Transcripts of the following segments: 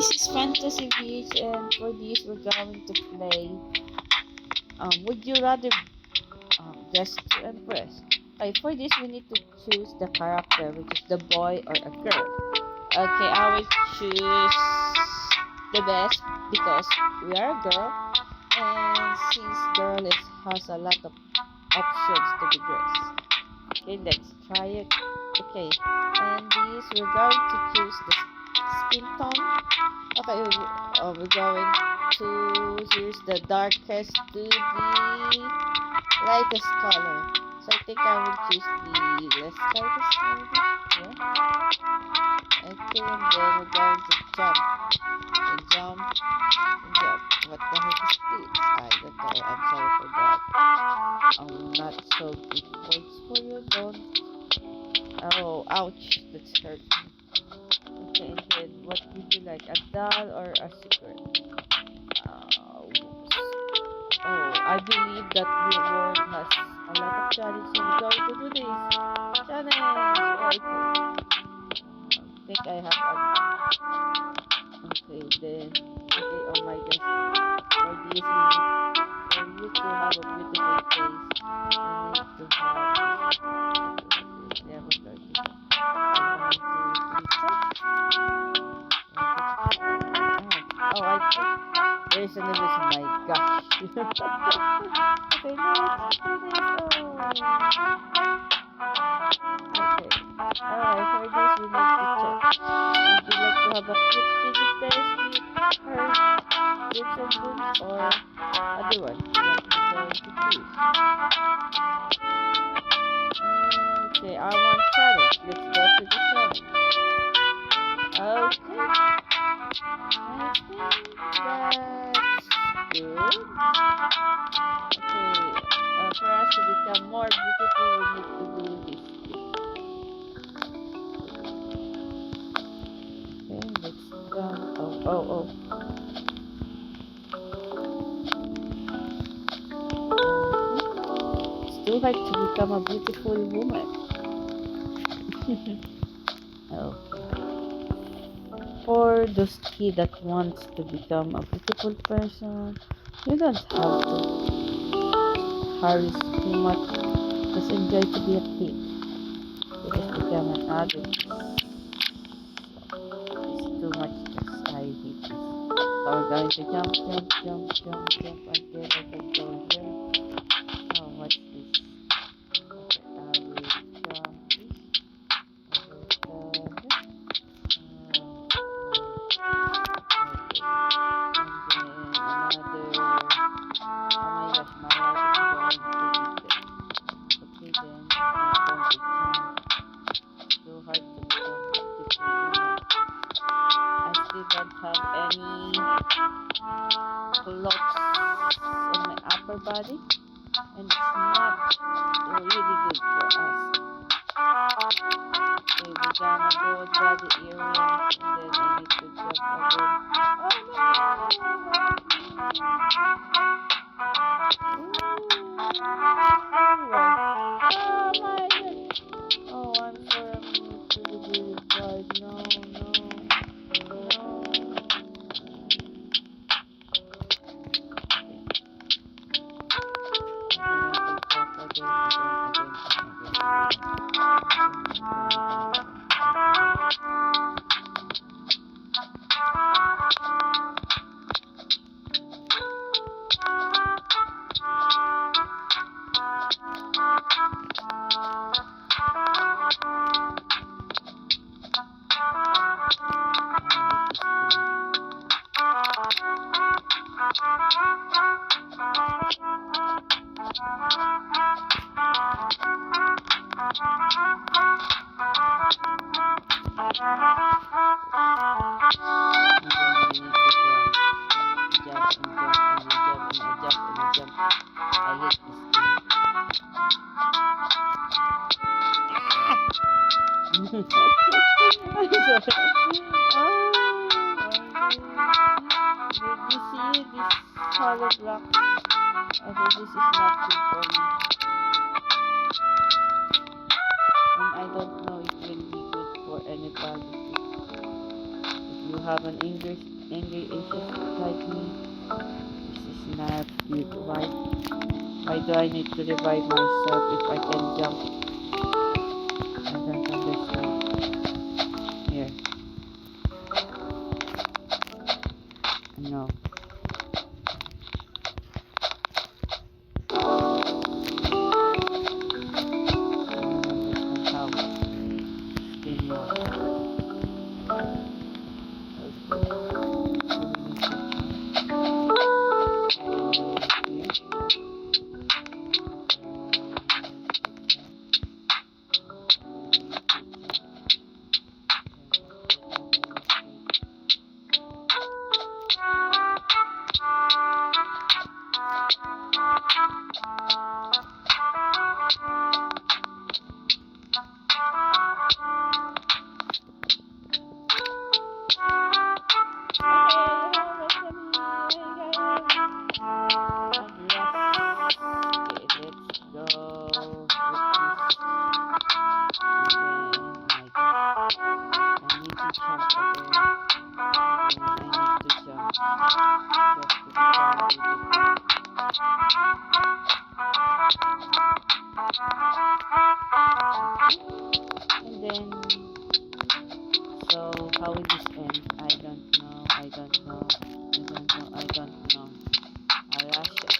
this is Fantasy Beach, and for this we're going to play would you rather guess and press. Okay, for this we need to choose the character, which is the boy or a girl. Okay, I will choose the best because we are a girl, and since has a lot of options to be dressed. Okay, let's try it. Okay, and this we're going to choose the skin tone. Okay, we're going to choose the darkest to the lightest color. So I think I will choose the less lightest maybe. Yeah. Okay, and then we're going to jump. And jump. And jump. What the heck is this? I don't know. I'm sorry for that. I'm not so good words for you. Don't. Oh, ouch. That's hurt me. Okay, and then what would you like? A doll or a secret? I believe that the world has a lot of challenges. So we're going to do this. Challenge! I think I have a... Okay, then... Okay, oh my gosh. For this, for you to have a beautiful face, you need to have level 30. 1, 2, 3, 4. Oh, I think there's an image. My gosh. Okay, let's do this. Oh. Okay. Alright, for this we need to check. Would you like to have a cute fidget bears with her lips and boobs, or other one? What are you going to choose? Okay, I want challenge. Let's go to the challenge. Okay. I think that's good. Okay, for us to become more beautiful, we need to do this thing. Okay, let's go. Oh. It's too hard to become a beautiful woman. Okay. For those kids that wants to become a beautiful person, you don't have to hurry too much. Just enjoy to be a kid. You just become an adult. It's too much stress. I hate this. So we're going to jump until I can go here. Oh, what's this? Okay, I will jump this. Don't have any clothes on my upper body, and it's not really good for us. Okay, we're gonna go body earrings, and then I need to jump again. Oh my god! Oh, I'm sorry, I'm to the beauty bride. No. I'm sorry. Did you see this hollow block? Okay, this is not good for me. And I don't know if it will be good for anybody. If you have an angry anxious like me. This is not good. Why do I need to revive myself if I can jump? I don't understand. Here. No. I don't understand how. Spin more. And then, so how will this end? I don't know. Eyelashes. So this will, I don't like this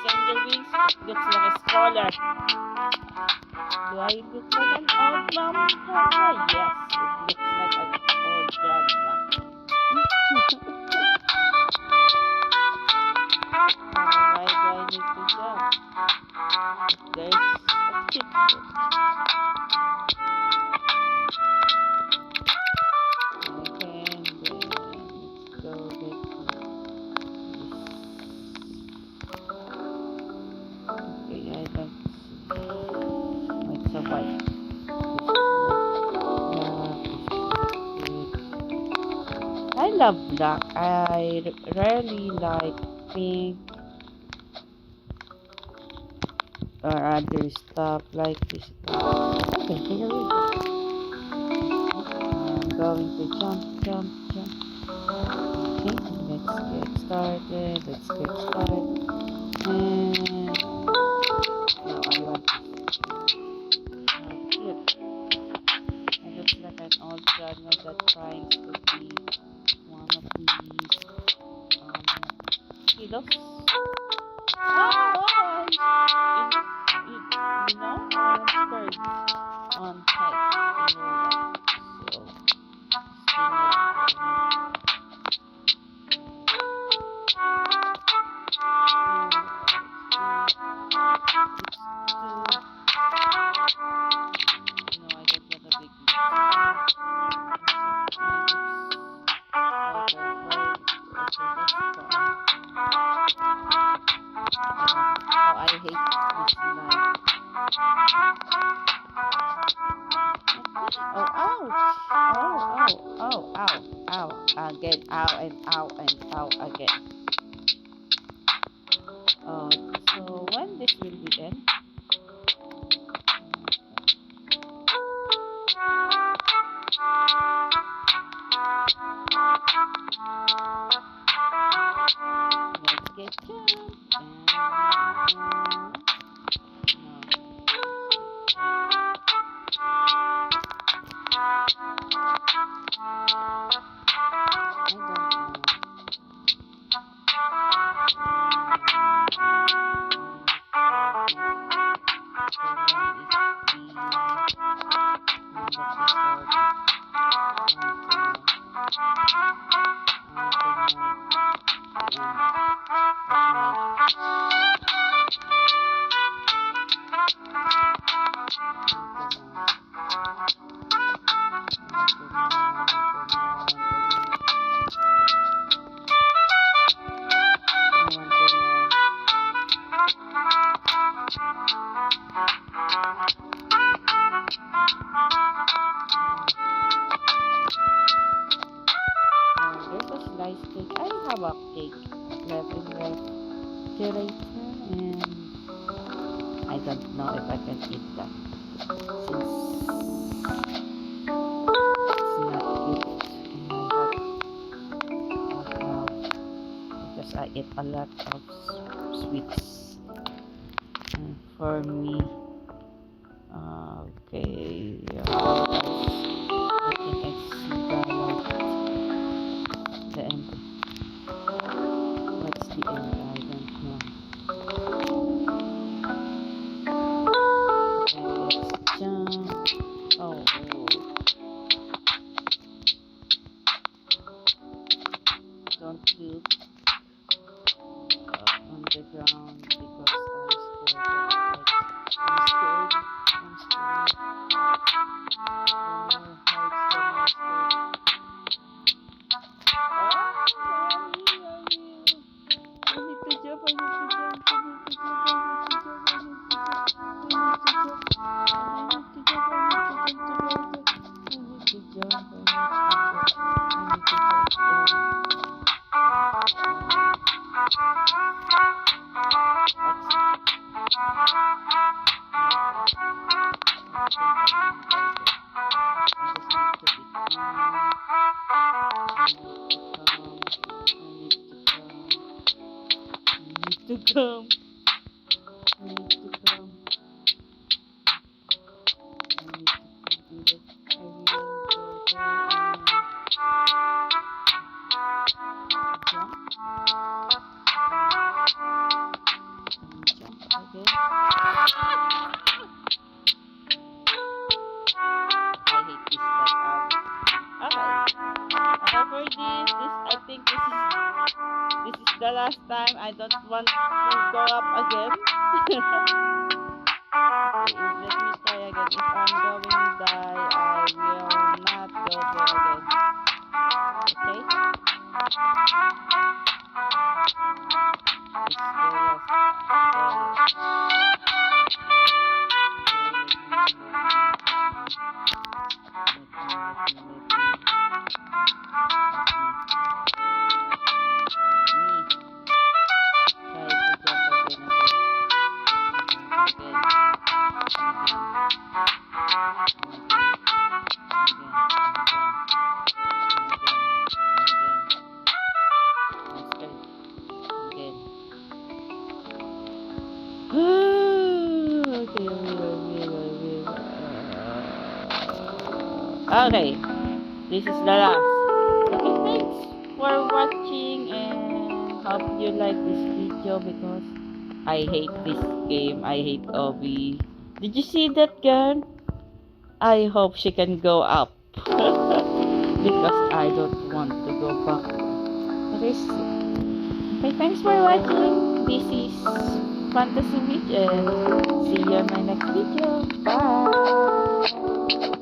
angel wings. It looks like a scholar. Do I look like an old mom grandma? Yes, it looks like an old grandma. Why do I need to jump? There's a tip. Okay, and then let's go back to this. Okay, I don't see. Oh, it's a white. I love black. I rarely like pink or other stuff like this. Okay, here we go. I'm going to jump. Okay, let's get started. And now I want cute. It looks like an old grandma that tries to be one of these kilos. You know, birds on heights in Europe. So, I hate this light. Oh, ouch! Ow! Again, ow and ow again. Oh, so when this will be end? Let's get jump. There's a slice cake. I have a cake left in the refrigerator, and I don't know if I can eat that since it's not good in my heart because I eat a lot of sweets. And for me, okay, I think I see the end. What's the end? I don't know. Okay, let's jump. Oh, don't look on the ground because I'm scared. I'm scared. The more heights, the more scared. I need to jump. I need to jump. I need to jump. To come. I need to come. I need to do this. I really go jump. Jump again. I hate this like okay. For this I think this is the last time. I don't want to go up again. Okay, let me try again. If I'm going to die, I will not go there again. Okay? It's the last okay, this is the last. Okay, thanks for watching and hope you like this video because I hate this game. I hate Obi. Did you see that girl? I hope she can go up because I don't want to go back. Okay, thanks for watching. This is Fantasy Beach and see you in my next video. Bye!